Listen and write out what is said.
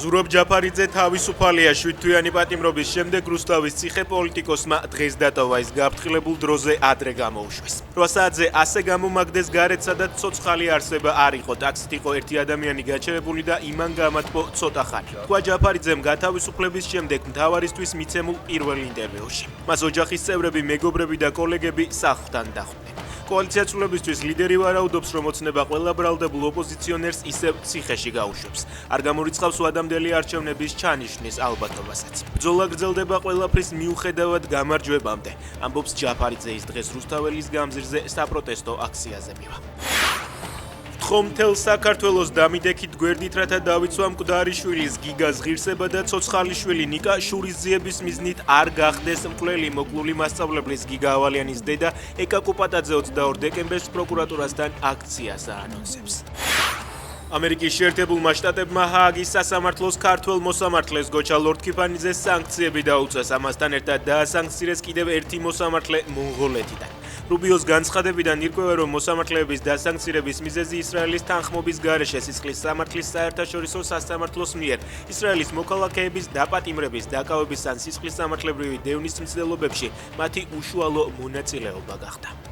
ზურაბ ჯაფარიძე თავისუფალია შვიდთვიანი პატიმრობის შემდეგ რუსთავის ციხე პოლიტიკოსმა დღეს დატოვა ის გაფრთხილებულ დროზე ადრე გამოუშვეს. 8 საათზე ასე გამომაგდეს გარეთ, სადაც ცოცხალი არსება არ იყო. ტაქსით იყო ერთი ადამიანი გაჩერებული და იმან გამათბო ცოტა ხანი. თქვა ჯაფარიძემ გათავისუფლების შემდეგ მთავარისთვის მიცემულ პირველ ინტერვიუში. მას ოჯახის წევრები, მეგობრები და კოლეგები სახლთან დახვდნენ. კოალიცია ცვლილებისთვის ლიდერი ვარაუდობს, რომ ოცნება ყველა ბრალდებულ ოპოზიციონერს ისევ ციხეში გაუშვებს. არ გამორიცხავს ვადამდელი არჩევნების ჩანიშვნის ალბათობასაც. ბრძოლა გრძელდება ყველაფრის მიუხედავად გამარჯვებამდე, ამბობს ჯაფარიძე ის დღეს რუსთაველის გამზირზე საპროტესტო აქციაზე მივა. მთელ საქართველოს დამიდექით გვერდით, რათა დავიცვა მკვდარიშვილის გიგას ღირსება და ცოცხალიშვილი ნიკა შურისძიების მიზნით არ გახდეს მკვლელი. მოკლული მასწავლებლის გიგა ავალიანის დედა ეკა კუპატაძე 22 დეკემბერს პროკურატურასთან აქციას აანონსებს. ამერიკის შეერთებულმა შტატებმა ჰააგის სასამართლოს ქართველ მოსამართლეს გოჩა ლორდ-ქიფანიძეს სანქციები დაუწეს. ამასთან ერთად დაასანქცირეს კიდევ ერთი მოსამართლე მონღოლეთიდან. რუბიოს განცხადებიდან ირკვევა, რომ მოსამართლეების დასანქცირების მიზეზი ისრაელის თანხმობის გარეშე სისხლის სამართლის საერთაშორისო სასამართლოს მიერ ისრაელის მოქალაქეების დაპატიმრების, დაკავების ან სისხლის სამართლებრივი დევნის მცდელობებში მათი უშუალო მონაწილეობა გახდა.